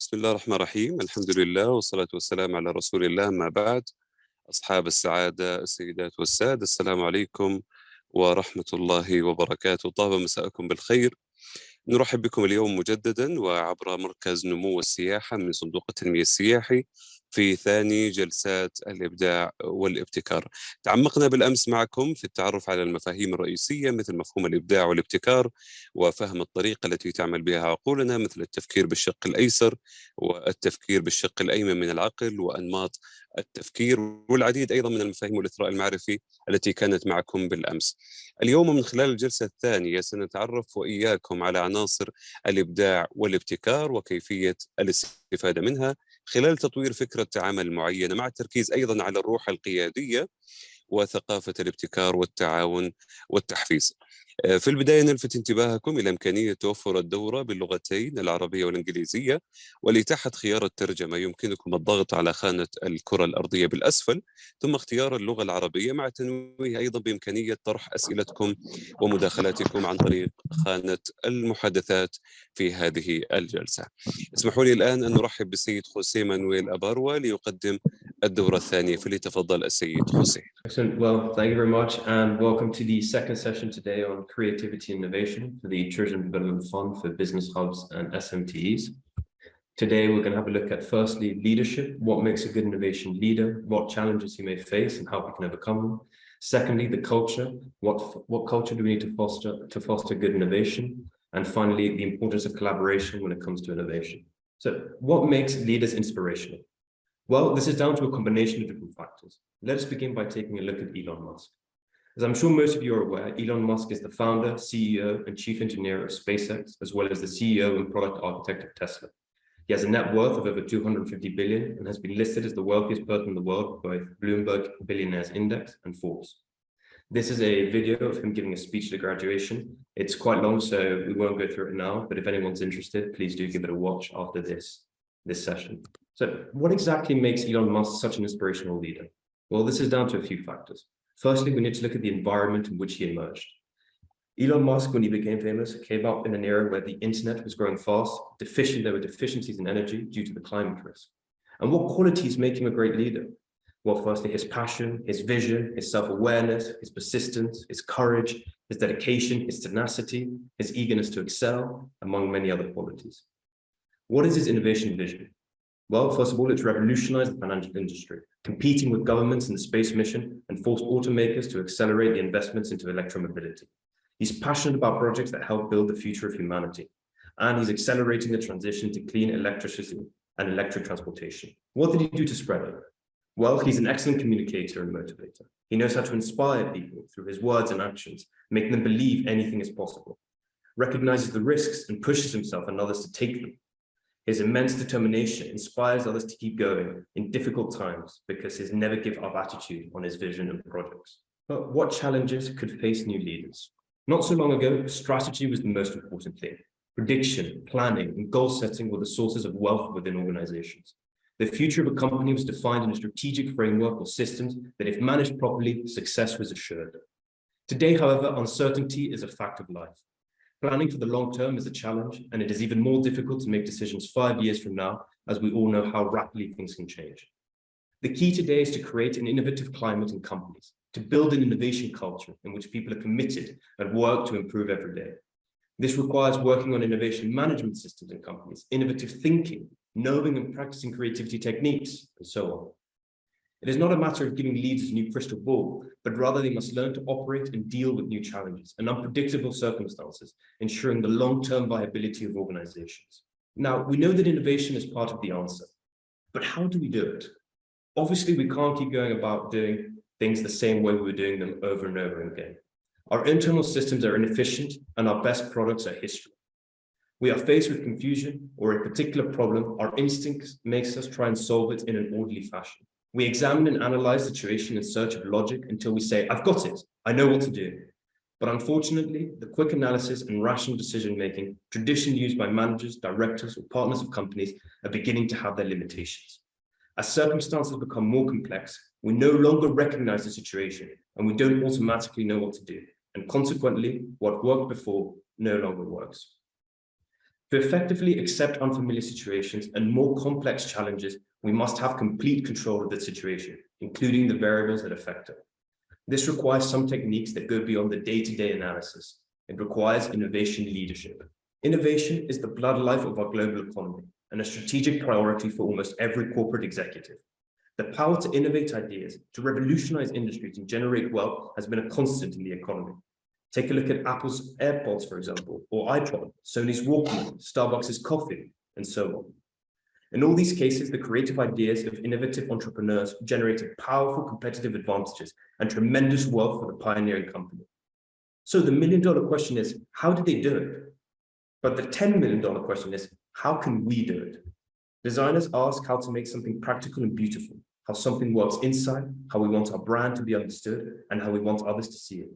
بسم الله الرحمن الرحيم. الحمد لله والصلاة والسلام على رسول الله. ما بعد، أصحاب السعادة السيدات والسادة، السلام عليكم ورحمة الله وبركاته. طاب مساءكم بالخير. نرحب بكم اليوم مجددا وعبر مركز نمو السياحة من صندوق التنمية السياحي في ثاني جلسات الإبداع والابتكار. تعمقنا بالأمس معكم في التعرف على المفاهيم الرئيسية مثل مفهوم الإبداع والابتكار وفهم الطريقة التي تعمل بها عقولنا، مثل التفكير بالشق الأيسر والتفكير بالشق الأيمن من العقل وأنماط التفكير، والعديد أيضا من المفاهيم والإثراء المعرفي التي كانت معكم بالأمس. اليوم من خلال الجلسة الثانية سنتعرف وإياكم على عناصر الإبداع والابتكار وكيفية الاستفادة منها خلال تطوير فكرة عمل معينة، مع التركيز أيضا على الروح القيادية وثقافة الابتكار والتعاون والتحفيز. في البداية نلفت انتباهكم إلى إمكانية توفر الدورة باللغتين العربية والإنجليزية، ولتحت خيار الترجمة يمكنكم الضغط على خانة الكرة الأرضية بالأسفل ثم اختيار اللغة العربية، مع التنويه أيضا بإمكانية طرح أسئلتكم ومداخلاتكم عن طريق خانة المحادثات في هذه الجلسة. اسمحوا لي الآن أن نرحب بالسيد خوسيه مانويل أباروا ليقدم الدورة الثانية، فليتفضل السيد خوسيه. Excellent. Well, thank you very much, and welcome to the second session today on creativity and innovation for the Tourism Development Fund for Business Hubs and SMTEs. Today, we're going to have a look at, firstly, leadership, what makes a good innovation leader, what challenges you may face and how we can overcome them. Secondly, the culture, what culture do we need to foster good innovation? And finally, the importance of collaboration when it comes to innovation. So what makes leaders inspirational? Well, this is down to a combination of different factors. Let us begin by taking a look at Elon Musk. As I'm sure most of you are aware, Elon Musk is the founder, CEO, and chief engineer of SpaceX, as well as the CEO and product architect of Tesla. He has a net worth of over 250 billion and has been listed as the wealthiest person in the world by Bloomberg Billionaires Index and Forbes. This is a video of him giving a speech at graduation. It's quite long, so we won't go through it now, but if anyone's interested, please do give it a watch after this session. So what exactly makes Elon Musk such an inspirational leader? Well, this is down to a few factors. Firstly, we need to look at the environment in which he emerged. Elon Musk, when he became famous, came up in an era where the internet was growing fast, there were deficiencies in energy due to the climate risk. And what qualities make him a great leader? Well, firstly, his passion, his vision, his self-awareness, his persistence, his courage, his dedication, his tenacity, his eagerness to excel, among many other qualities. What is his innovation vision? Well, first of all, it's revolutionized the financial industry, competing with governments in the space mission and forced automakers to accelerate the investments into electromobility. He's passionate about projects that help build the future of humanity, and he's accelerating the transition to clean electricity and electric transportation. What did he do to spread it? Well, he's an excellent communicator and motivator. He knows how to inspire people through his words and actions, making them believe anything is possible, recognizes the risks and pushes himself and others to take them. His immense determination inspires others to keep going in difficult times because his never give up attitude on his vision and projects. But what challenges could face new leaders? Not so long ago, strategy was the most important thing. Prediction, planning, and goal setting were the sources of wealth within organizations. The future of a company was defined in a strategic framework or systems that, if managed properly, success was assured. Today, however, uncertainty is a fact of life. Planning for the long term is a challenge, and it is even more difficult to make decisions 5 years from now, as we all know how rapidly things can change. The key today is to create an innovative climate in companies, to build an innovation culture in which people are committed and work to improve every day. This requires working on innovation management systems in companies, innovative thinking, knowing and practicing creativity techniques, and so on. It is not a matter of giving leaders a new crystal ball, but rather they must learn to operate and deal with new challenges and unpredictable circumstances, ensuring the long-term viability of organizations. Now, we know that innovation is part of the answer, but how do we do it? Obviously, we can't keep going about doing things the same way we were doing them over and over again. Our internal systems are inefficient and our best products are history. We are faced with confusion or a particular problem, our instincts makes us try and solve it in an orderly fashion. We examine and analyze the situation in search of logic until we say, I've got it, I know what to do. But unfortunately, the quick analysis and rational decision-making, tradition used by managers, directors, or partners of companies are beginning to have their limitations. As circumstances become more complex, we no longer recognize the situation and we don't automatically know what to do. And consequently, what worked before no longer works. To effectively accept unfamiliar situations and more complex challenges, we must have complete control of the situation, including the variables that affect it. This requires some techniques that go beyond the day-to-day analysis. It requires innovation leadership. Innovation is the blood life of our global economy and a strategic priority for almost every corporate executive. The power to innovate ideas, to revolutionize industries and generate wealth has been a constant in the economy. Take a look at Apple's AirPods, for example, or iPod, Sony's Walkman, Starbucks' coffee, and so on. In all these cases, the creative ideas of innovative entrepreneurs generated powerful competitive advantages and tremendous wealth for the pioneering company. So the million-dollar question is, how did they do it? But the $10 million question is, how can we do it? Designers ask how to make something practical and beautiful, how something works inside, how we want our brand to be understood, and how we want others to see it.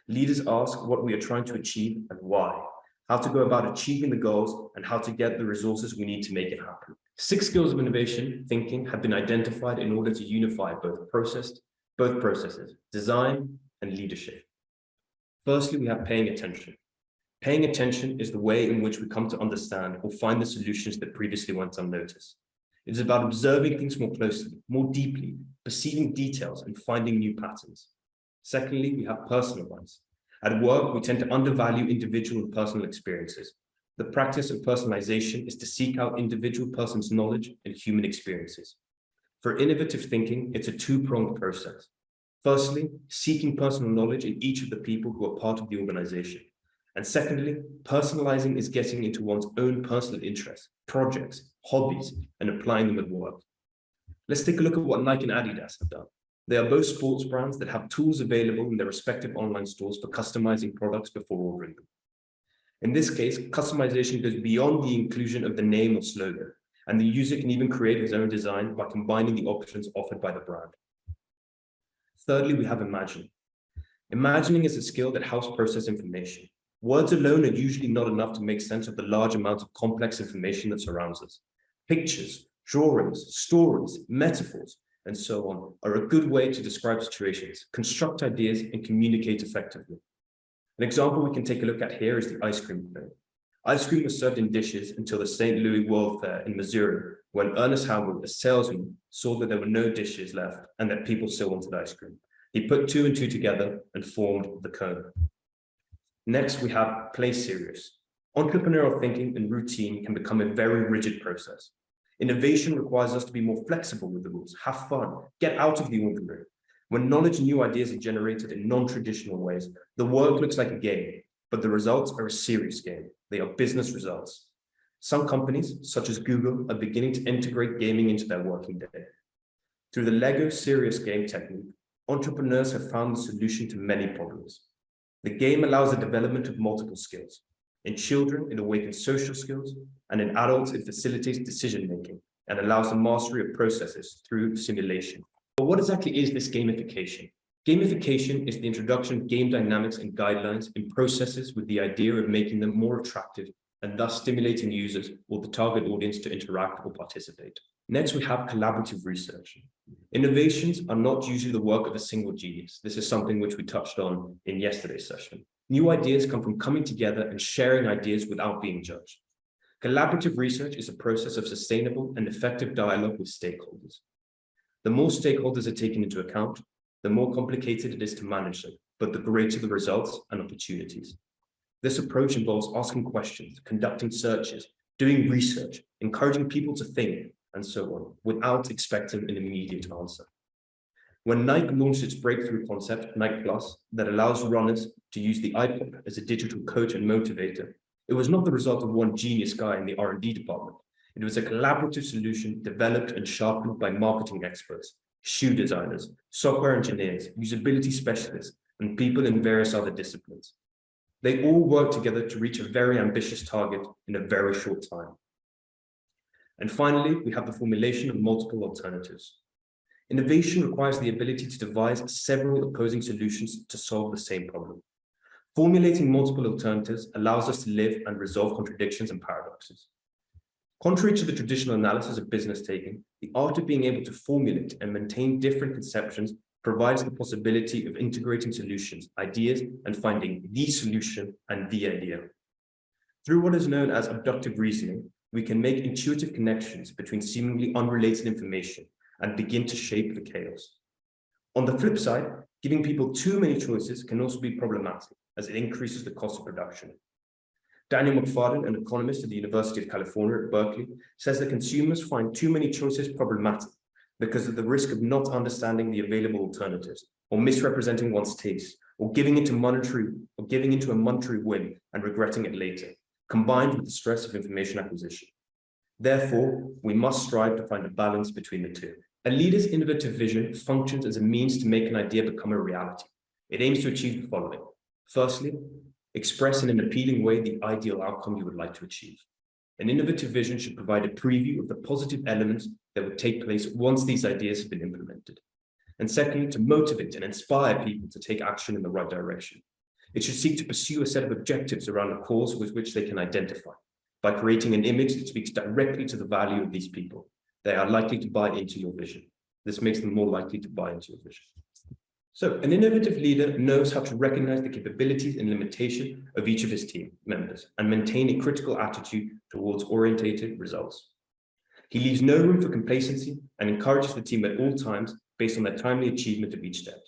Leaders ask what we are trying to achieve and why, how to go about achieving the goals, and how to get the resources we need to make it happen. 6 skills of innovation thinking have been identified in order to unify both processes, design and leadership. Firstly, we have paying attention. Paying attention is the way in which we come to understand or find the solutions that previously went unnoticed. It is about observing things more closely, more deeply, perceiving details and finding new patterns. Secondly, we have personalize. At work, we tend to undervalue individual and personal experiences. The practice of personalization is to seek out individual person's knowledge and human experiences. For innovative thinking, it's a two-pronged process. Firstly, seeking personal knowledge in each of the people who are part of the organization. And secondly, personalizing is getting into one's own personal interests, projects, hobbies, and applying them at work. Let's take a look at what Nike and Adidas have done. They are both sports brands that have tools available in their respective online stores for customizing products before ordering them. In this case, customization goes beyond the inclusion of the name or slogan, and the user can even create his own design by combining the options offered by the brand. Thirdly, we have imagining. Imagining is a skill that helps process information. Words alone are usually not enough to make sense of the large amount of complex information that surrounds us. Pictures, drawings, stories, metaphors, and so on are a good way to describe situations, construct ideas, and communicate effectively. An example we can take a look at here is the ice cream cone. Ice cream was served in dishes until the St. Louis World Fair in Missouri, when Ernest Howard, a salesman, saw that there were no dishes left and that people still wanted ice cream. He put 2 and 2 together and formed the cone. Next, we have play serious. Entrepreneurial thinking and routine can become a very rigid process. Innovation requires us to be more flexible with the rules, have fun, get out of the ordinary. When knowledge and new ideas are generated in non-traditional ways, the work looks like a game, but the results are a serious game. They are business results. Some companies, such as Google, are beginning to integrate gaming into their working day. Through the Lego serious game technique, entrepreneurs have found the solution to many problems. The game allows the development of multiple skills. In children, it awakens social skills, and in adults, it facilitates decision-making and allows the mastery of processes through simulation. But what exactly is this gamification? Gamification is the introduction of game dynamics and guidelines in processes with the idea of making them more attractive and thus stimulating users or the target audience to interact or participate. Next, we have collaborative research. Innovations are not usually the work of a single genius. This is something which we touched on in yesterday's session. New ideas come from coming together and sharing ideas without being judged. Collaborative research is a process of sustainable and effective dialogue with stakeholders. The more stakeholders are taken into account, the more complicated it is to manage them, but the greater the results and opportunities. This approach involves asking questions, conducting searches, doing research, encouraging people to think, and so on, without expecting an immediate answer. When Nike launched its breakthrough concept, Nike Plus, that allows runners to use the iPod as a digital coach and motivator, it was not the result of one genius guy in the R&D department. It was a collaborative solution developed and sharpened by marketing experts, shoe designers, software engineers, usability specialists, and people in various other disciplines. They all worked together to reach a very ambitious target in a very short time. And finally, we have the formulation of multiple alternatives. Innovation requires the ability to devise several opposing solutions to solve the same problem. Formulating multiple alternatives allows us to live and resolve contradictions and paradoxes. Contrary to the traditional analysis of business taking, the art of being able to formulate and maintain different conceptions provides the possibility of integrating solutions, ideas, and finding the solution and the idea. Through what is known as abductive reasoning, we can make intuitive connections between seemingly unrelated information and begin to shape the chaos. On the flip side, giving people too many choices can also be problematic, as it increases the cost of production. Daniel McFadden, an economist at the University of California at Berkeley, says that consumers find too many choices problematic because of the risk of not understanding the available alternatives, or misrepresenting one's taste, or giving into a monetary whim and regretting it later, combined with the stress of information acquisition. Therefore, we must strive to find a balance between the two. A leader's innovative vision functions as a means to make an idea become a reality. It aims to achieve the following. Firstly, express in an appealing way the ideal outcome you would like to achieve. An innovative vision should provide a preview of the positive elements that would take place once these ideas have been implemented. And secondly, to motivate and inspire people to take action in the right direction. It should seek to pursue a set of objectives around a cause with which they can identify. By creating an image that speaks directly to the value of these people, they are likely to buy into your vision. This makes them more likely to buy into your vision. So an innovative leader knows how to recognize the capabilities and limitation of each of his team members and maintain a critical attitude towards orientated results. He leaves no room for complacency and encourages the team at all times based on their timely achievement of each step.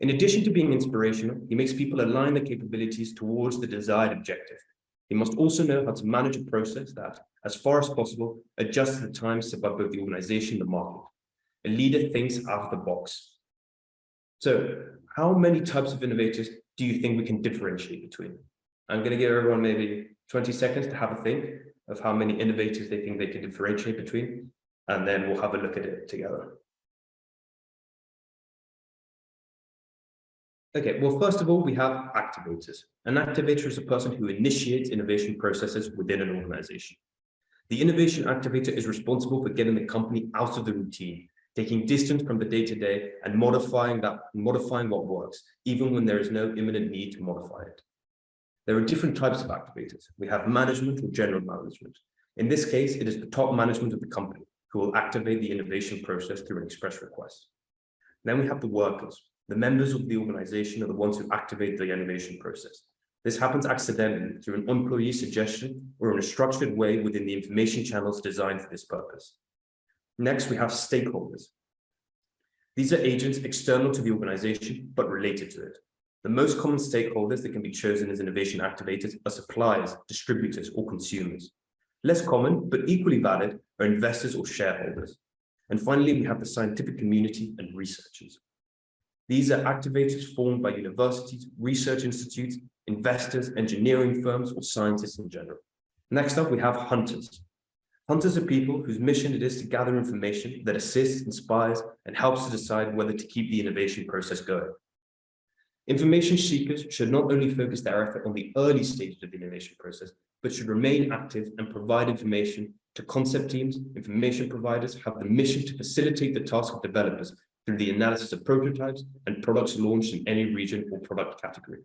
In addition to being inspirational, he makes people align their capabilities towards the desired objective. He must also know how to manage a process that, as far as possible, adjusts to the times set by both the organization and the market. A leader thinks out of the box. So, how many types of innovators do you think we can differentiate between? I'm going to give everyone maybe 20 seconds to have a think of how many innovators they think they can differentiate between, and then we'll have a look at it together. Okay, well, first of all, we have activators. An activator is a person who initiates innovation processes within an organization. The innovation activator is responsible for getting the company out of the routine, taking distance from the day-to-day and modifying what works, even when there is no imminent need to modify it. There are different types of activators. We have management or general management. In this case, it is the top management of the company who will activate the innovation process through an express request. Then we have the workers. The members of the organization are the ones who activate the innovation process. This happens accidentally through an employee suggestion or in a structured way within the information channels designed for this purpose. Next, we have stakeholders. These are agents external to the organization, but related to it. The most common stakeholders that can be chosen as innovation activators are suppliers, distributors, or consumers. Less common, but equally valid, are investors or shareholders. And finally, we have the scientific community and researchers. These are activators formed by universities, research institutes, investors, engineering firms, or scientists in general. Next up, we have hunters. Hunters are people whose mission it is to gather information that assists, inspires, and helps to decide whether to keep the innovation process going. Information seekers should not only focus their effort on the early stages of the innovation process, but should remain active and provide information to concept teams. Information providers have the mission to facilitate the task of developers through the analysis of prototypes and products launched in any region or product category.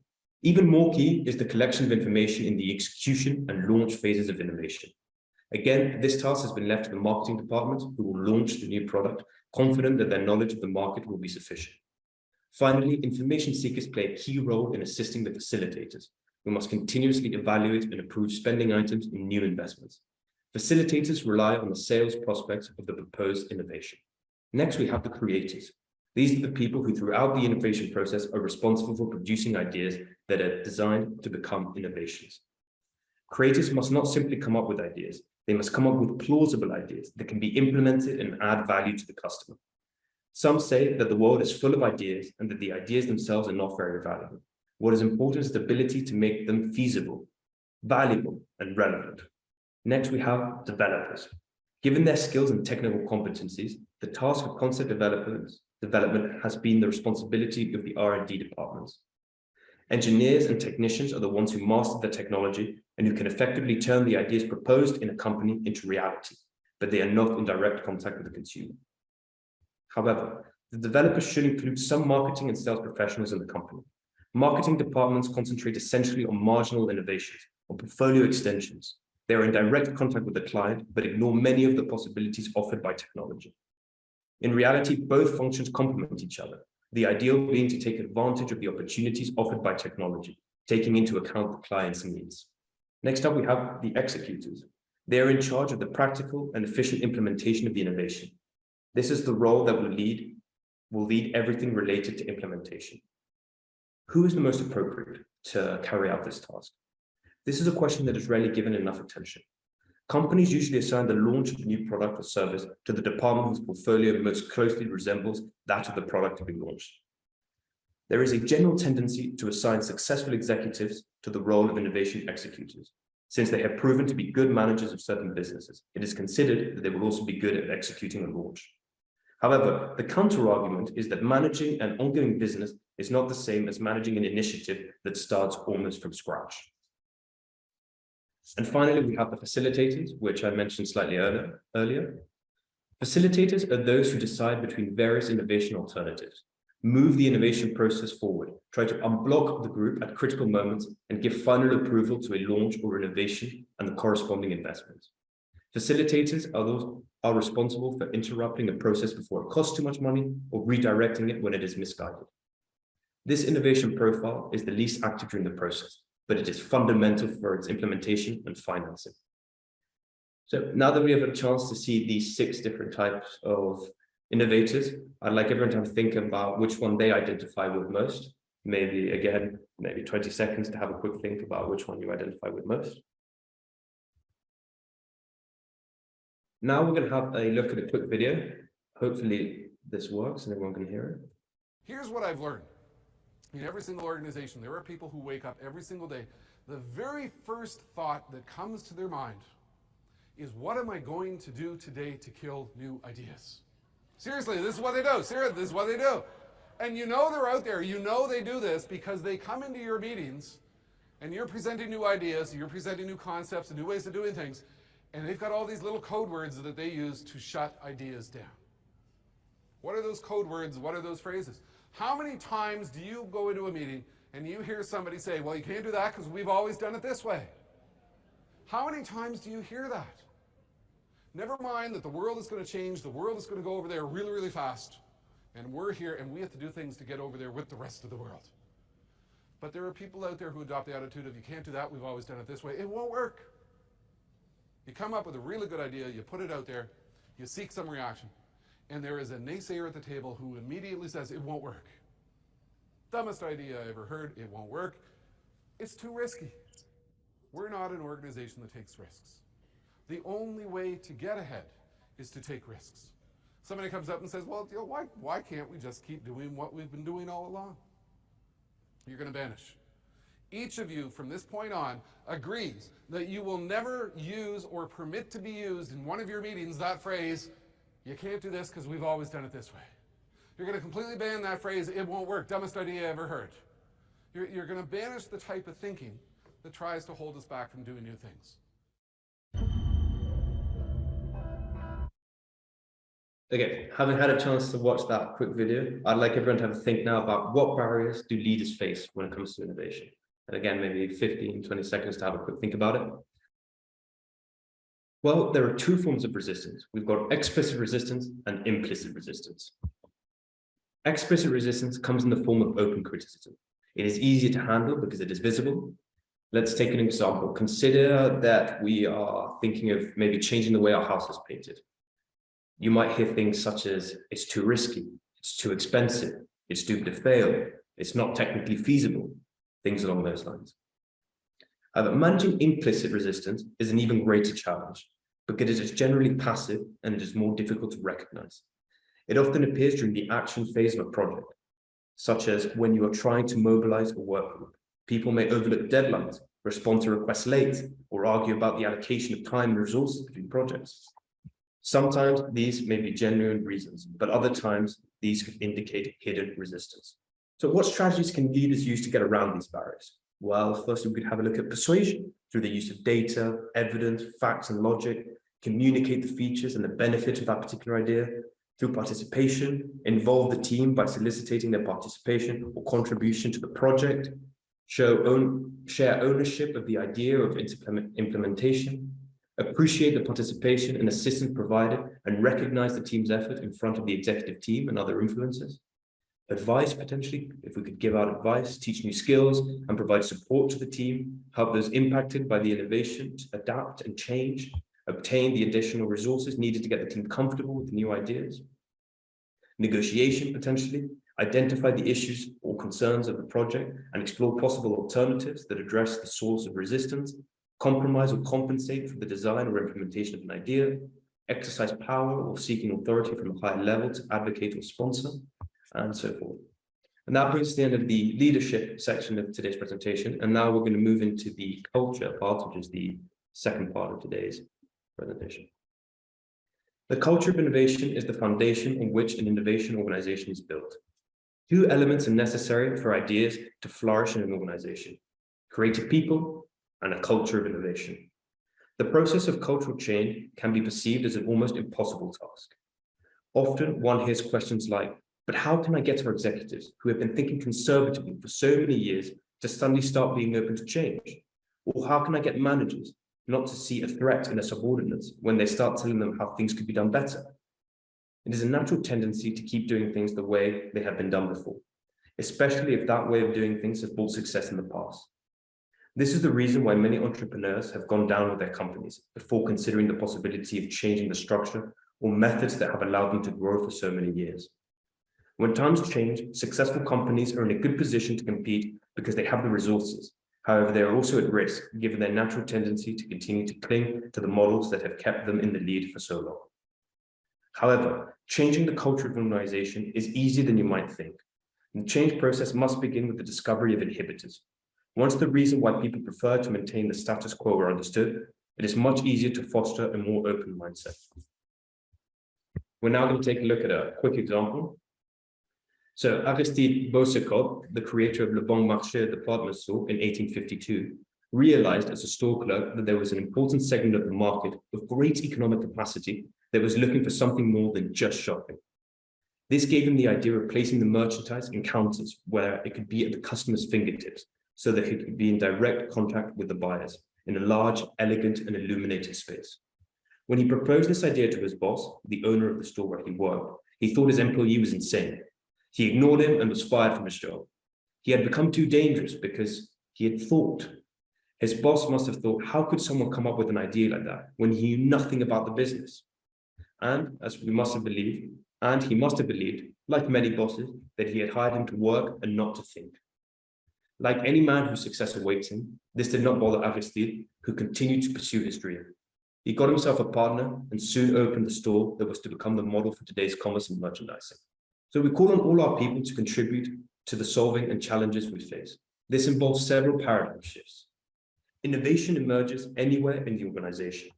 Even more key is the collection of information in the execution and launch phases of innovation. Again, this task has been left to the marketing department, who will launch the new product, confident that their knowledge of the market will be sufficient. Finally, information seekers play a key role in assisting the facilitators, who must continuously evaluate and approve spending items in new investments. Facilitators rely on the sales prospects of the proposed innovation. Next, we have the creators. These are the people who throughout the innovation process are responsible for producing ideas that are designed to become innovations. Creators must not simply come up with ideas, they must come up with plausible ideas that can be implemented and add value to the customer. Some say that the world is full of ideas and that the ideas themselves are not very valuable. What is important is the ability to make them feasible, valuable, and relevant. Next, we have developers. Given their skills and technical competencies, the task of concept development has been the responsibility of the R&D departments. Engineers and technicians are the ones who master the technology and who can effectively turn the ideas proposed in a company into reality, but they are not in direct contact with the consumer. However, the developers should include some marketing and sales professionals in the company. Marketing departments concentrate essentially on marginal innovations, on portfolio extensions. They are in direct contact with the client, but ignore many of the possibilities offered by technology. In reality, both functions complement each other, the ideal being to take advantage of the opportunities offered by technology, taking into account the client's needs. Next up, we have the executors. They are in charge of the practical and efficient implementation of the innovation. This is the role that will lead everything related to implementation. Who is the most appropriate to carry out this task? This is a question that is rarely given enough attention. Companies usually assign the launch of a new product or service to the department whose portfolio most closely resembles that of the product to be launched. There is a general tendency to assign successful executives to the role of innovation executors. Since they have proven to be good managers of certain businesses, it is considered that they will also be good at executing a launch. However, the counter-argument is that managing an ongoing business is not the same as managing an initiative that starts almost from scratch. And finally, we have the facilitators, which I mentioned slightly earlier. Facilitators are those who decide between various innovation alternatives, move the innovation process forward, try to unblock the group at critical moments, and give final approval to a launch or innovation and the corresponding investment. Facilitators are responsible for interrupting a process before it costs too much money or redirecting it when it is misguided. This innovation profile is the least active during the process, but it is fundamental for its implementation and financing. So now that we have a chance to see these 6 different types of innovators, I'd like everyone to have a think about which one they identify with most. Maybe 20 seconds to have a quick think about which one you identify with most. Now we're going to have a look at a quick video. Hopefully this works and everyone can hear it. Here's what I've learned. In every single organization, there are people who wake up every single day. The very first thought that comes to their mind is, what am I going to do today to kill new ideas? Seriously, this is what they do. Seriously, this is what they do. And you know they're out there. You know they do this because they come into your meetings and you're presenting new ideas, you're presenting new concepts and new ways of doing things, and they've got all these little code words that they use to shut ideas down. What are those code words? What are those phrases? How many times do you go into a meeting and you hear somebody say, well, you can't do that because we've always done it this way? How many times do you hear that? Never mind that the world is going to change, the world is going to go over there really, really fast, and we're here and we have to do things to get over there with the rest of the world. But there are people out there who adopt the attitude of, you can't do that, we've always done it this way. It won't work. You come up with a really good idea, you put it out there, you seek some reaction, and there is a naysayer at the table who immediately says, it won't work. Dumbest idea I ever heard, it won't work. It's too risky. We're not an organization that takes risks. The only way to get ahead is to take risks. Somebody comes up and says, well, why can't we just keep doing what we've been doing all along? You're going to vanish. Each of you from this point on agrees that you will never use or permit to be used in one of your meetings that phrase, you can't do this because we've always done it this way. You're going to completely ban that phrase, it won't work, dumbest idea I ever heard. You're going to banish the type of thinking that tries to hold us back from doing new things. Okay, having had a chance to watch that quick video, I'd like everyone to have a think now about what barriers do leaders face when it comes to innovation. And again, maybe 15, 20 seconds to have a quick think about it. Well, there are 2 forms of resistance. We've got explicit resistance and implicit resistance. Explicit resistance comes in the form of open criticism. It is easier to handle because it is visible. Let's take an example. Consider that we are thinking of maybe changing the way our house is painted. You might hear things such as, it's too risky, it's too expensive, it's doomed to fail, it's not technically feasible, things along those lines. However, managing implicit resistance is an even greater challenge because it is generally passive and it is more difficult to recognize. It often appears during the action phase of a project, such as when you are trying to mobilize a work group. People may overlook deadlines, respond to requests late, or argue about the allocation of time and resources between projects. Sometimes these may be genuine reasons, but other times these could indicate hidden resistance. So what strategies can leaders use to get around these barriers? Well, firstly, we could have a look at persuasion through the use of data, evidence, facts, and logic, communicate the features and the benefits of that particular idea. Through participation, involve the team by soliciting their participation or contribution to the project, share ownership of the idea of its implementation, appreciate the participation and assistance provided, and recognize the team's effort in front of the executive team and other influencers. Advice, potentially, if we could give out advice, teach new skills, and provide support to the team, help those impacted by the innovation to adapt and change, obtain the additional resources needed to get the team comfortable with the new ideas. Negotiation, potentially, identify the issues or concerns of the project and explore possible alternatives that address the source of resistance, compromise or compensate for the design or implementation of an idea, exercise power or seeking authority from a higher level to advocate or sponsor, and so forth. And that brings us to the end of the leadership section of today's presentation. And now we're going to move into the culture part, which is the second part of today's presentation. The culture of innovation is the foundation on which an innovation organization is built. Two elements are necessary for ideas to flourish in an organization: creative people and a culture of innovation. The process of cultural change can be perceived as an almost impossible task. Often one hears questions like, but how can I get our executives who have been thinking conservatively for so many years to suddenly start being open to change? Or how can I get managers not to see a threat in their subordinates when they start telling them how things could be done better? It is a natural tendency to keep doing things the way they have been done before, especially if that way of doing things has brought success in the past. This is the reason why many entrepreneurs have gone down with their companies before considering the possibility of changing the structure or methods that have allowed them to grow for so many years. When times change, successful companies are in a good position to compete because they have the resources. However, they are also at risk, given their natural tendency to continue to cling to the models that have kept them in the lead for so long. However, changing the culture of an organization is easier than you might think. The change process must begin with the discovery of inhibitors. Once the reason why people prefer to maintain the status quo are understood, it is much easier to foster a more open mindset. We're now going to take a look at a quick example. So Aristide Beausecotte, the creator of Le Bon Marché department store in 1852, realized as a store clerk that there was an important segment of the market of great economic capacity that was looking for something more than just shopping. This gave him the idea of placing the merchandise in counters where it could be at the customer's fingertips, so that he could be in direct contact with the buyers in a large, elegant, and illuminated space. When he proposed this idea to his boss, the owner of the store where he worked, he thought his employee was insane. He ignored him and was fired from his job. He had become too dangerous because he had thought. His boss must have thought, how could someone come up with an idea like that when he knew nothing about the business? And he must have believed, like many bosses, that he had hired him to work and not to think. Like any man whose success awaits him, this did not bother Aristide, who continued to pursue his dream. He got himself a partner and soon opened the store that was to become the model for today's commerce and merchandising. So we call on all our people to contribute to the solving and challenges we face. This involves several paradigm shifts. Innovation emerges anywhere in the organization.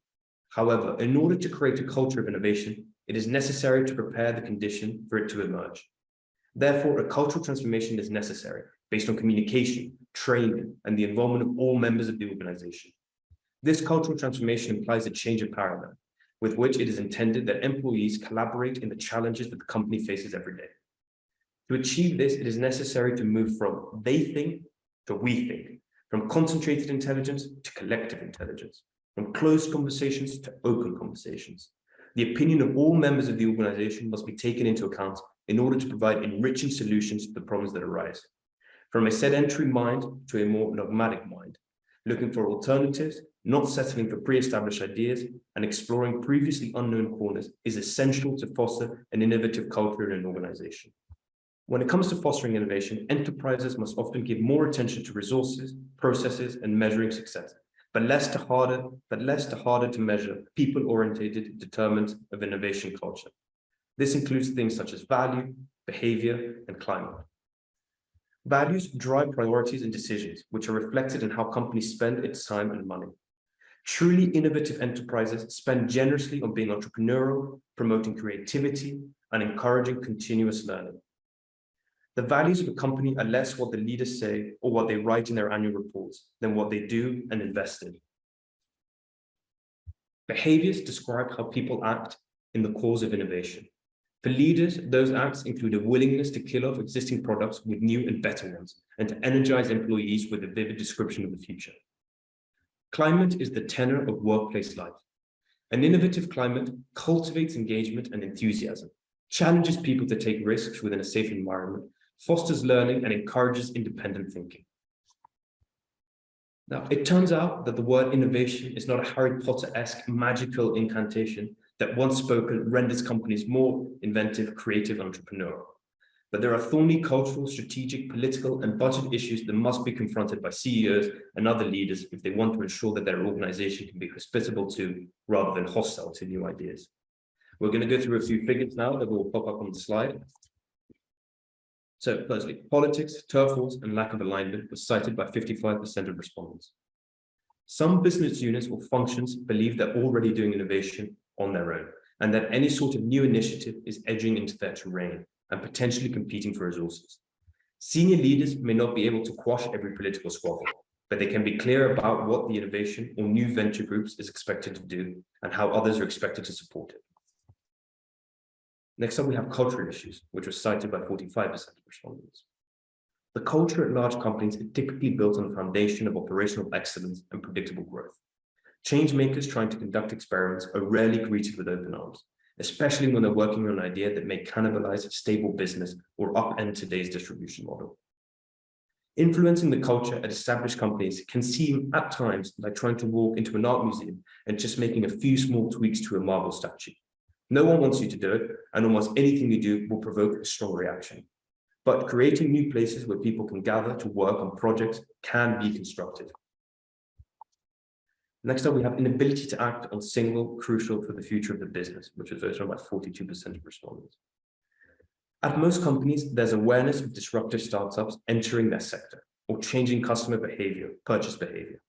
However, in order to create a culture of innovation, it is necessary to prepare the condition for it to emerge. Therefore, a cultural transformation is necessary based on communication, training, and the involvement of all members of the organization. This cultural transformation implies a change of paradigm, with which it is intended that employees collaborate in the challenges that the company faces every day. To achieve this, it is necessary to move from they think to we think, from concentrated intelligence to collective intelligence, from closed conversations to open conversations. The opinion of all members of the organization must be taken into account in order to provide enriching solutions to the problems that arise. From a sedentary mind to a more nomadic mind, looking for alternatives, not settling for pre-established ideas, and exploring previously unknown corners is essential to foster an innovative culture in an organization. When it comes to fostering innovation, enterprises must often give more attention to resources, processes, and measuring success, but less to harder to measure people-oriented determinants of innovation culture. This includes things such as value, behavior, and climate. Values drive priorities and decisions, which are reflected in how companies spend its time and money. Truly innovative enterprises spend generously on being entrepreneurial, promoting creativity, and encouraging continuous learning. The values of a company are less what the leaders say or what they write in their annual reports than what they do and invest in. Behaviors describe how people act in the cause of innovation. For leaders, those acts include a willingness to kill off existing products with new and better ones, and to energize employees with a vivid description of the future. Climate is the tenor of workplace life. An innovative climate cultivates engagement and enthusiasm, challenges people to take risks within a safe environment, fosters learning, and encourages independent thinking. Now, it turns out that the word innovation is not a Harry Potter-esque magical incantation that once spoken renders companies more inventive, creative, and entrepreneurial. But there are thorny cultural, strategic, political, and budget issues that must be confronted by CEOs and other leaders if they want to ensure that their organization can be hospitable to, rather than hostile to, new ideas. We're going to go through a few figures now that will pop up on the slide. So firstly, politics, turf wars, and lack of alignment was cited by 55% of respondents. Some business units or functions believe they're already doing innovation on their own, and that any sort of new initiative is edging into their terrain and potentially competing for resources. Senior leaders may not be able to quash every political squabble, but they can be clear about what the innovation or new venture groups is expected to do and how others are expected to support it. Next up, we have cultural issues, which was cited by 45% of respondents. The culture at large companies is typically built on a foundation of operational excellence and predictable growth. Change makers trying to conduct experiments are rarely greeted with open arms, especially when they're working on an idea that may cannibalize a stable business or upend today's distribution model. Influencing the culture at established companies can seem at times like trying to walk into an art museum and just making a few small tweaks to a marble statue. No one wants you to do it, and almost anything you do will provoke a strong reaction. But creating new places where people can gather to work on projects can be constructive. Next up, we have inability to act on single, crucial for the future of the business, which is voted on by 42% of respondents. At most companies, there's awareness of disruptive startups entering their sector or changing customer behavior, purchase behavior.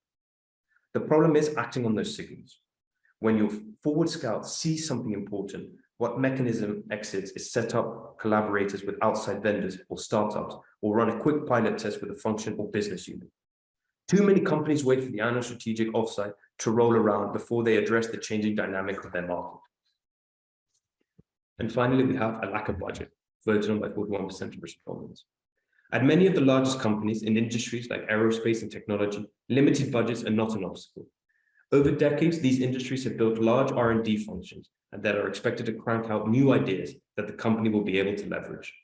The problem is acting on those signals. When your forward scout sees something important, what mechanism exits is set up collaborators with outside vendors or startups, or run a quick pilot test with a function or business unit. Too many companies wait for the annual strategic offsite to roll around before they address the changing dynamic of their market. And finally, we have a lack of budget, voted on by 41% of respondents. At many of the largest companies in industries like aerospace and technology, limited budgets are not an obstacle. Over decades, these industries have built large R&D functions and that are expected to crank out new ideas that the company will be able to leverage.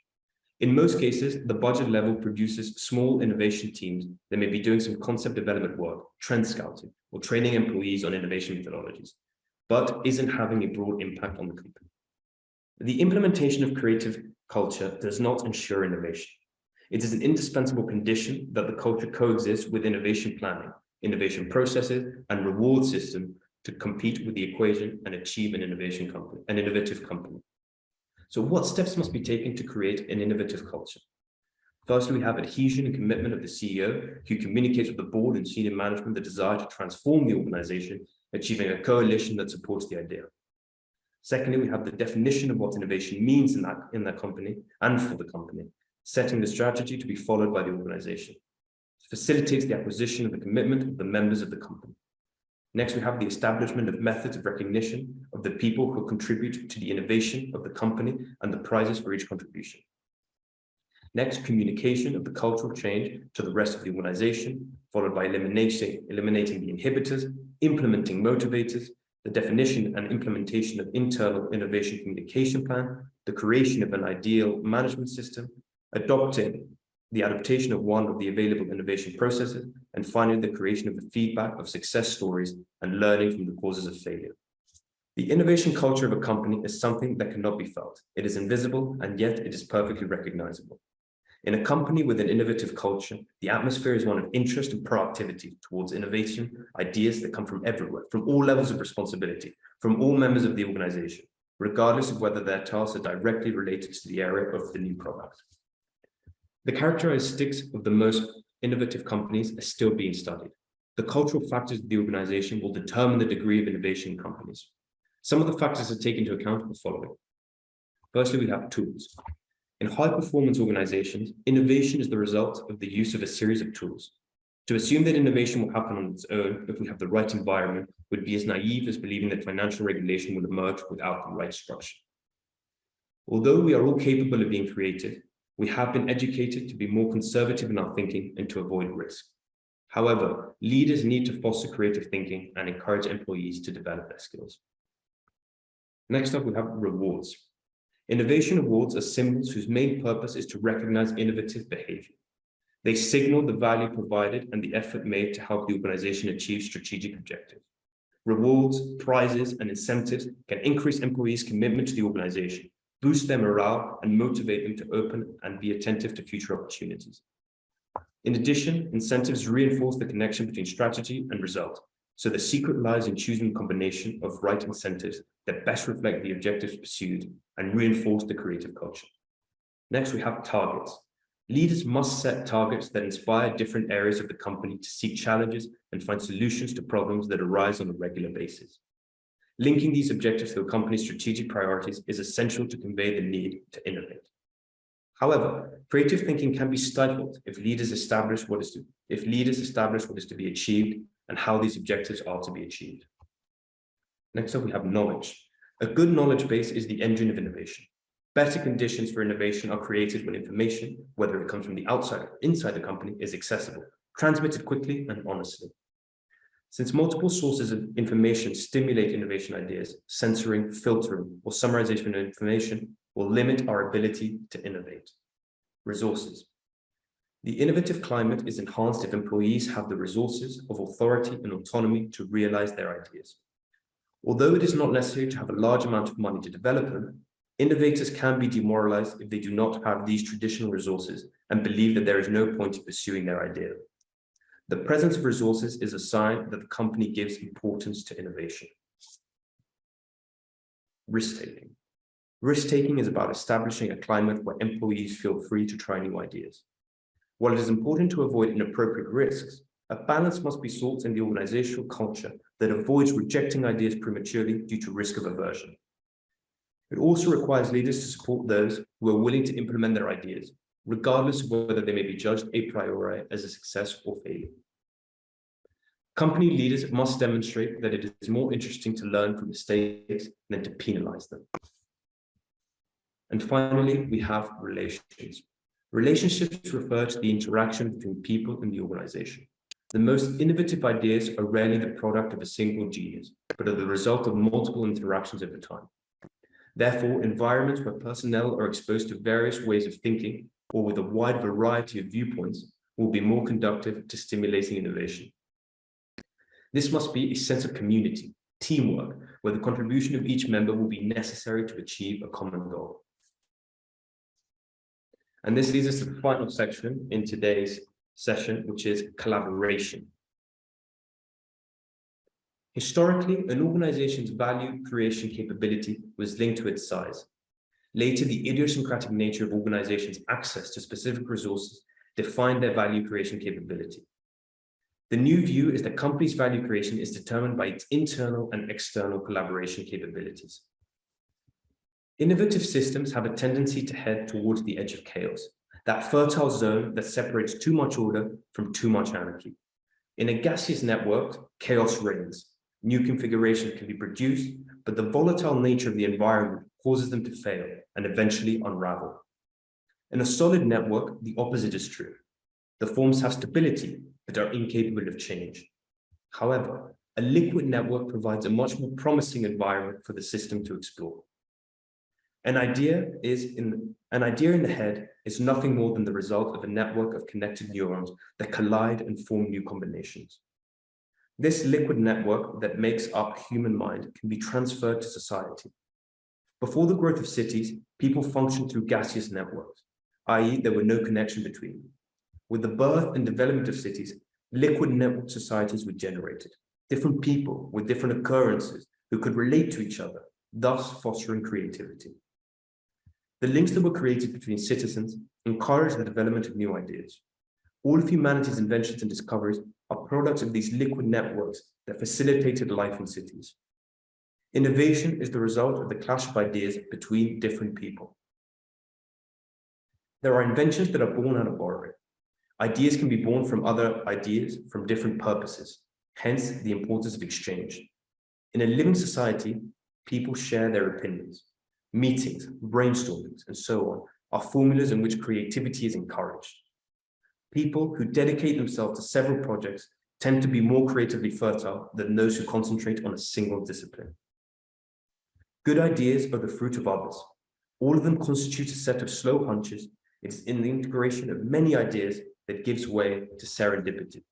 In most cases, the budget level produces small innovation teams that may be doing some concept development work, trend scouting, or training employees on innovation methodologies, but isn't having a broad impact on the company. The implementation of creative culture does not ensure innovation. It is an indispensable condition that the culture coexists with innovation planning, innovation processes, and reward system to compete with the equation and achieve an innovative company. So what steps must be taken to create an innovative culture? Firstly, we have adhesion and commitment of the CEO, who communicates with the board and senior management the desire to transform the organization, achieving a coalition that supports the idea. Secondly, we have the definition of what innovation means in that company and for the company, setting the strategy to be followed by the organization. It facilitates the acquisition of the commitment of the members of the company. Next, we have the establishment of methods of recognition of the people who contribute to the innovation of the company and the prizes for each contribution. Next, communication of the cultural change to the rest of the organization, followed by eliminating the inhibitors, implementing motivators, the definition and implementation of internal innovation communication plan, the creation of an ideal management system, adopting the adaptation of one of the available innovation processes, and finally, the creation of the feedback of success stories and learning from the causes of failure. The innovation culture of a company is something that cannot be felt. It is invisible, and yet it is perfectly recognizable. In a company with an innovative culture, the atmosphere is one of interest and proactivity towards innovation, ideas that come from everywhere, from all levels of responsibility, from all members of the organization, regardless of whether their tasks are directly related to the area of the new product. The characteristics of the most innovative companies are still being studied. The cultural factors of the organization will determine the degree of innovation in companies. Some of the factors to take into account are the following. Firstly, we have tools. In high-performance organizations, innovation is the result of the use of a series of tools. To assume that innovation will happen on its own if we have the right environment would be as naive as believing that financial regulation will emerge without the right structure. Although we are all capable of being creative, we have been educated to be more conservative in our thinking and to avoid risk. However, leaders need to foster creative thinking and encourage employees to develop their skills. Next up, we have rewards. Innovation awards are symbols whose main purpose is to recognize innovative behavior. They signal the value provided and the effort made to help the organization achieve strategic objectives. Rewards, prizes, and incentives can increase employees' commitment to the organization, boost their morale, and motivate them to open and be attentive to future opportunities. In addition, incentives reinforce the connection between strategy and result, so the secret lies in choosing a combination of right incentives that best reflect the objectives pursued and reinforce the creative culture. Next, we have targets. Leaders must set targets that inspire different areas of the company to seek challenges and find solutions to problems that arise on a regular basis. Linking these objectives to a company's strategic priorities is essential to convey the need to innovate. However, creative thinking can be stifled if leaders establish what is to be achieved and how these objectives are to be achieved. Next up, we have knowledge. A good knowledge base is the engine of innovation. Better conditions for innovation are created when information, whether it comes from the outside or inside the company, is accessible, transmitted quickly and honestly. Since multiple sources of information stimulate innovation ideas, censoring, filtering, or summarization of information will limit our ability to innovate. Resources. The innovative climate is enhanced if employees have the resources of authority and autonomy to realize their ideas. Although it is not necessary to have a large amount of money to develop them, innovators can be demoralized if they do not have these traditional resources and believe that there is no point in pursuing their idea. The presence of resources is a sign that the company gives importance to innovation. Risk-taking. Risk-taking is about establishing a climate where employees feel free to try new ideas. While it is important to avoid inappropriate risks, a balance must be sought in the organizational culture that avoids rejecting ideas prematurely due to risk of aversion. It also requires leaders to support those who are willing to implement their ideas, regardless of whether they may be judged a priori as a success or failure. Company leaders must demonstrate that it is more interesting to learn from mistakes than to penalize them. And finally, we have relations. Relationships refer to the interaction between people in the organization. The most innovative ideas are rarely the product of a single genius, but are the result of multiple interactions over time. Therefore, environments where personnel are exposed to various ways of thinking or with a wide variety of viewpoints will be more conducive to stimulating innovation. This must be a sense of community, teamwork, where the contribution of each member will be necessary to achieve a common goal. And this leads us to the final section in today's session, which is collaboration. Historically, an organization's value creation capability was linked to its size. Later, the idiosyncratic nature of organizations' access to specific resources defined their value creation capability. The new view is that companies' value creation is determined by its internal and external collaboration capabilities. Innovative systems have a tendency to head towards the edge of chaos, that fertile zone that separates too much order from too much anarchy. In a gaseous network, chaos reigns. New configurations can be produced, but the volatile nature of the environment causes them to fail and eventually unravel. In a solid network, the opposite is true. The forms have stability, but are incapable of change. However, a liquid network provides a much more promising environment for the system to explore. An idea in the head is nothing more than the result of a network of connected neurons that collide and form new combinations. This liquid network that makes up human mind can be transferred to society. Before the growth of cities, people functioned through gaseous networks, i.e., there were no connection between them. With the birth and development of cities, liquid network societies were generated, different people with different occurrences who could relate to each other, thus fostering creativity. The links that were created between citizens encouraged the development of new ideas. All of humanity's inventions and discoveries are products of these liquid networks that facilitated life in cities. Innovation is the result of the clash of ideas between different people. There are inventions that are born out of borrowing. Ideas can be born from other ideas from different purposes, hence the importance of exchange. In a living society, people share their opinions. Meetings, brainstormings, and so on are formulas in which creativity is encouraged. People who dedicate themselves to several projects tend to be more creatively fertile than those who concentrate on a single discipline. Good ideas are the fruit of others. All of them constitute a set of slow hunches. It's in the integration of many ideas that gives way to serendipity.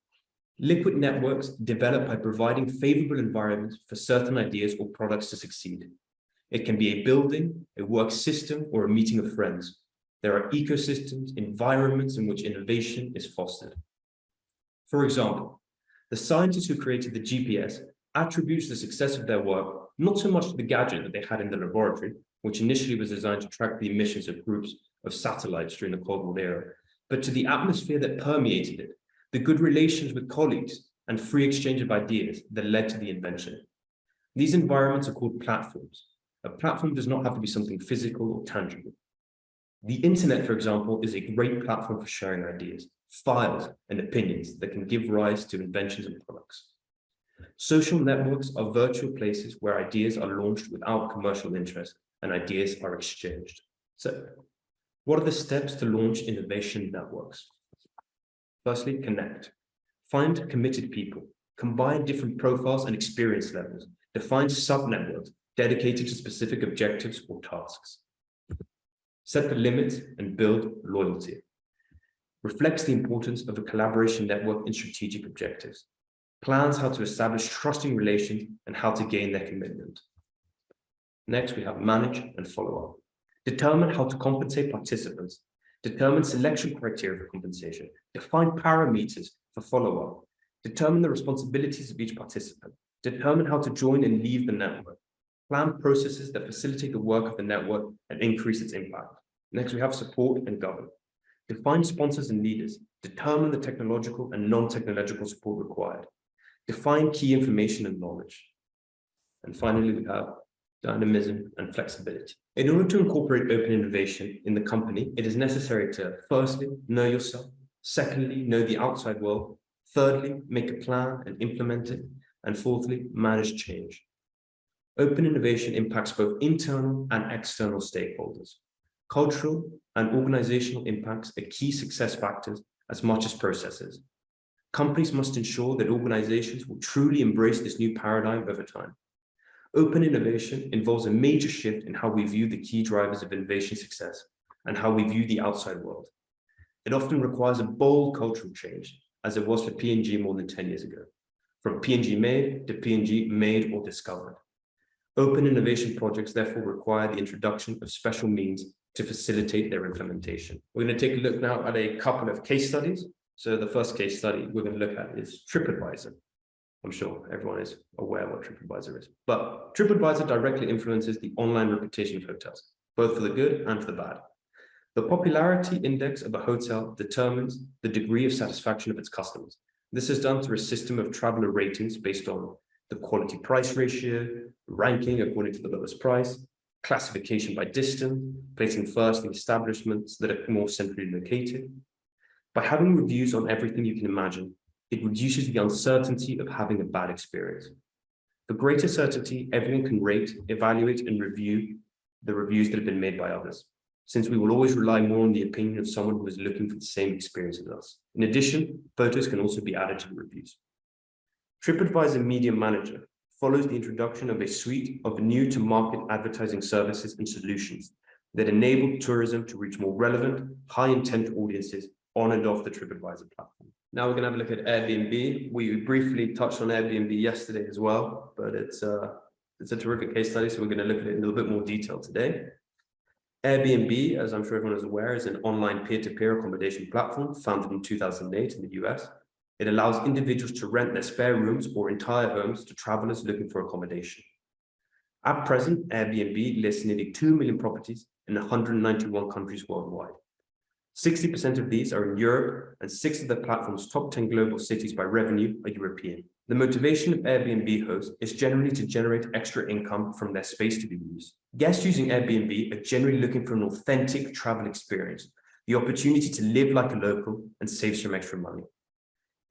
Liquid networks develop by providing favorable environments for certain ideas or products to succeed. It can be a building, a work system, or a meeting of friends. There are ecosystems, environments in which innovation is fostered. For example, the scientist who created the GPS attributes the success of their work not so much to the gadget that they had in the laboratory, which initially was designed to track the emissions of groups of satellites during the Cold War era, but to the atmosphere that permeated it, the good relations with colleagues, and free exchange of ideas that led to the invention. These environments are called platforms. A platform does not have to be something physical or tangible. The internet, for example, is a great platform for sharing ideas, files, and opinions that can give rise to inventions and products. Social networks are virtual places where ideas are launched without commercial interest and ideas are exchanged. So, what are the steps to launch innovation networks? Firstly, connect. Find committed people. Combine different profiles and experience levels. Define sub-networks dedicated to specific objectives or tasks. Set the limits and build loyalty. Reflects the importance of a collaboration network in strategic objectives. Plans how to establish trusting relations and how to gain their commitment. Next, we have manage and follow up. Determine how to compensate participants. Determine selection criteria for compensation. Define parameters for follow-up. Determine the responsibilities of each participant. Determine how to join and leave the network. Plan processes that facilitate the work of the network and increase its impact. Next, we have support and govern. Define sponsors and leaders. Determine the technological and non-technological support required. Define key information and knowledge. And finally, we have dynamism and flexibility. In order to incorporate open innovation in the company, it is necessary to, firstly, know yourself. Secondly, know the outside world. Thirdly, make a plan and implement it. And fourthly, manage change. Open innovation impacts both internal and external stakeholders. Cultural and organizational impacts are key success factors as much as processes. Companies must ensure that organizations will truly embrace this new paradigm over time. Open innovation involves a major shift in how we view the key drivers of innovation success and how we view the outside world. It often requires a bold cultural change, as it was for P&G more than 10 years ago, from P&G made to P&G made or discovered. Open innovation projects therefore require the introduction of special means to facilitate their implementation. We're going to take a look now at a couple of case studies. So the first case study we're going to look at is TripAdvisor. I'm sure everyone is aware what TripAdvisor is, but TripAdvisor directly influences the online reputation of hotels, both for the good and for the bad. The popularity index of a hotel determines the degree of satisfaction of its customers. This is done through a system of traveler ratings based on the quality price ratio, ranking according to the lowest price, classification by distance, placing first in establishments that are more centrally located. By having reviews on everything you can imagine, it reduces the uncertainty of having a bad experience. For greater certainty, everyone can rate, evaluate, and review the reviews that have been made by others, since we will always rely more on the opinion of someone who is looking for the same experience as us. In addition, photos can also be added to the reviews. TripAdvisor Media Manager follows the introduction of a suite of new-to-market advertising services and solutions that enable tourism to reach more relevant, high-intent audiences on and off the TripAdvisor platform. Now we're going to have a look at Airbnb. We briefly touched on Airbnb yesterday as well, but it's a terrific case study, so we're going to look at it in a little bit more detail today. Airbnb, as I'm sure everyone is aware, is an online peer-to-peer accommodation platform founded in 2008 in the US. It allows individuals to rent their spare rooms or entire homes to travelers looking for accommodation. At present, Airbnb lists nearly 2 million properties in 191 countries worldwide. 60% of these are in Europe, and 6 of the platform's top 10 global cities by revenue are European. The motivation of Airbnb hosts is generally to generate extra income from their space to be used. Guests using Airbnb are generally looking for an authentic travel experience, the opportunity to live like a local and save some extra money.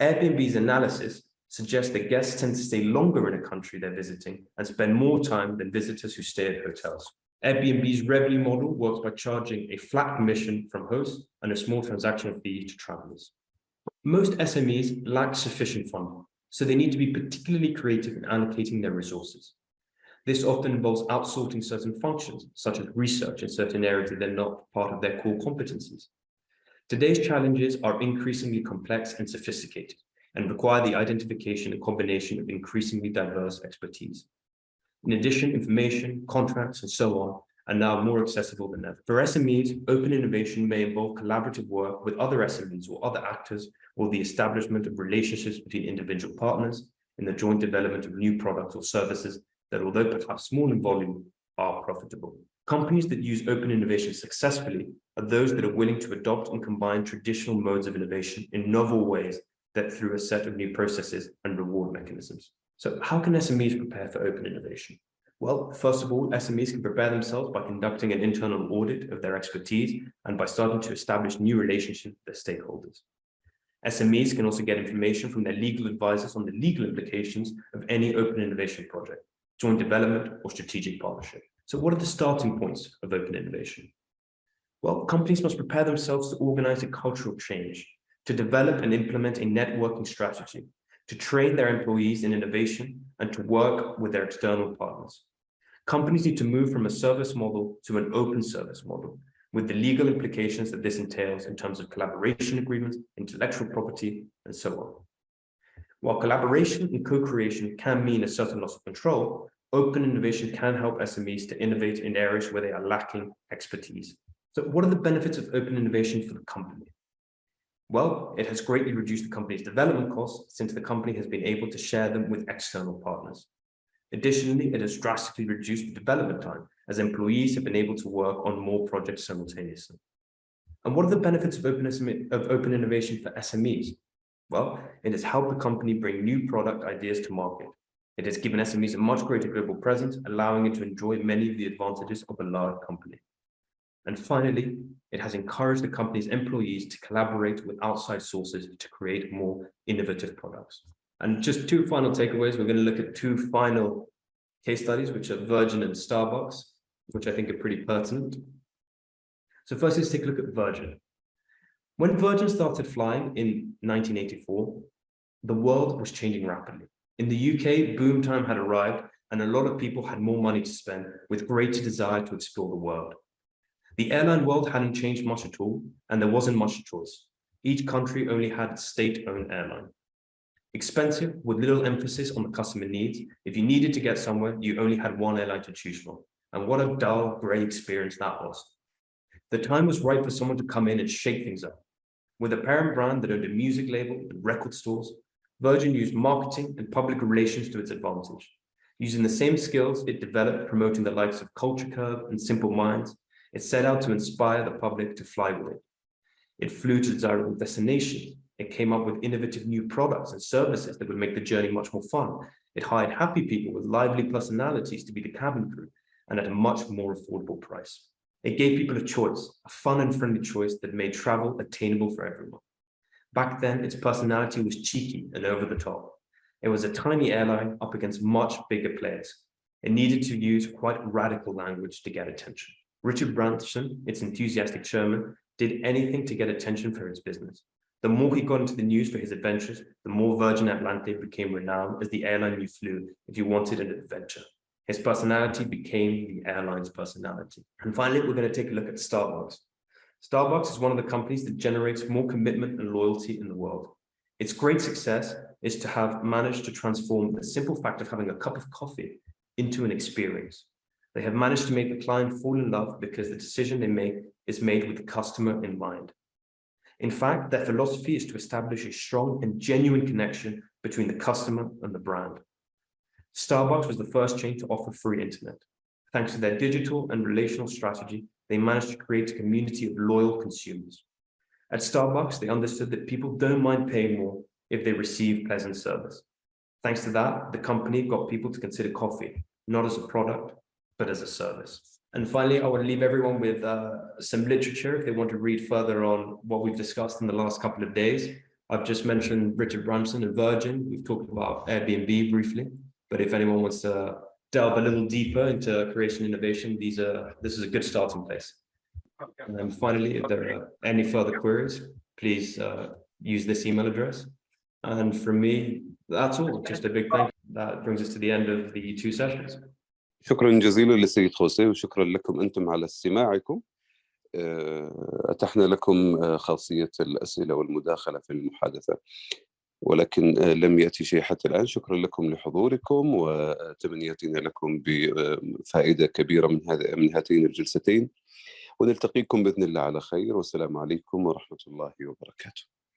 Airbnb's analysis suggests that guests tend to stay longer in a country they're visiting and spend more time than visitors who stay at hotels. Airbnb's revenue model works by charging a flat commission from hosts and a small transactional fee to travelers. Most SMEs lack sufficient funding, so they need to be particularly creative in allocating their resources. This often involves outsourcing certain functions, such as research in certain areas that are not part of their core competencies. Today's challenges are increasingly complex and sophisticated, and require the identification and combination of increasingly diverse expertise. In addition, information, contracts, and so on are now more accessible than ever. For SMEs, open innovation may involve collaborative work with other SMEs or other actors, or the establishment of relationships between individual partners in the joint development of new products or services that, although perhaps small in volume, are profitable. Companies that use open innovation successfully are those that are willing to adopt and combine traditional modes of innovation in novel ways that through a set of new processes and reward mechanisms. So how can SMEs prepare for open innovation? Well, first of all, SMEs can prepare themselves by conducting an internal audit of their expertise and by starting to establish new relationships with their stakeholders. SMEs can also get information from their legal advisors on the legal implications of any open innovation project, joint development, or strategic partnership. So what are the starting points of open innovation? Well, companies must prepare themselves to organize a cultural change, to develop and implement a networking strategy, to train their employees in innovation, and to work with their external partners. Companies need to move from a service model to an open service model, with the legal implications that this entails in terms of collaboration agreements, intellectual property, and so on. While collaboration and co-creation can mean a certain loss of control, open innovation can help SMEs to innovate in areas where they are lacking expertise. So what are the benefits of open innovation for the company? Well, it has greatly reduced the company's development costs since the company has been able to share them with external partners. Additionally, it has drastically reduced the development time as employees have been able to work on more projects simultaneously. And what are the benefits of open innovation for SMEs? Well, it has helped the company bring new product ideas to market. It has given SMEs a much greater global presence, allowing it to enjoy many of the advantages of a large company. And finally, it has encouraged the company's employees to collaborate with outside sources to create more innovative products. And just two final takeaways. We're going to look at two final case studies, which are Virgin and Starbucks, which I think are pretty pertinent. So first, let's take a look at Virgin. When Virgin started flying in 1984, the world was changing rapidly. In the UK, boom time had arrived, and a lot of people had more money to spend with greater desire to explore the world. The airline world hadn't changed much at all, and there wasn't much choice. Each country only had its state-owned airline. Expensive, with little emphasis on the customer needs. If you needed to get somewhere, you only had one airline to choose from. And what a dull, grey experience that was. The time was right for someone to come in and shake things up. With a parent brand that owned a music label and record stores, Virgin used marketing and public relations to its advantage. Using the same skills it developed promoting the likes of Culture Curve and Simple Minds, it set out to inspire the public to fly with it. It flew to desirable destinations. It came up with innovative new products and services that would make the journey much more fun. It hired happy people with lively personalities to be the cabin crew, and at a much more affordable price. It gave people a choice, a fun and friendly choice that made travel attainable for everyone. Back then, its personality was cheeky and over the top. It was a tiny airline up against much bigger players. It needed to use quite radical language to get attention. Richard Branson, its enthusiastic chairman, did anything to get attention for his business. The more he got into the news for his adventures, the more Virgin Atlantic became renowned as the airline you flew if you wanted an adventure. His personality became the airline's personality. And finally, we're going to take a look at Starbucks. Starbucks is one of the companies that generates more commitment and loyalty in the world. Its great success is to have managed to transform the simple fact of having a cup of coffee into an experience. They have managed to make the client fall in love because the decision they make is made with the customer in mind. In fact, their philosophy is to establish a strong and genuine connection between the customer and the brand. Starbucks was the first chain to offer free internet. Thanks to their digital and relational strategy, they managed to create a community of loyal consumers. At Starbucks, they understood that people don't mind paying more if they receive pleasant service. Thanks to that, the company got people to consider coffee, not as a product, but as a service. And finally, I want to leave everyone with some literature if they want to read further on what we've discussed in the last couple of days. I've just mentioned Richard Branson and Virgin. We've talked about Airbnb briefly, but if anyone wants to delve a little deeper into creation innovation, this is a good starting place. And finally, if there are any further queries, please use this email address. And from me, that's all. Just a big thank you. That brings us to the end of the two sessions. شكرا جزيلا للسيد خوسيه، وشكرا لكم أنتم على استماعكم. أتحنا لكم خاصية الأسئلة والمداخلة في المحادثة، ولكن لم يأتي شيء حتى الآن. شكرا لكم لحضوركم، وتمنياتنا لكم بفائدة كبيرة من هاتين الجلستين، ونلتقيكم بإذن الله على خير، والسلام عليكم ورحمة الله وبركاته.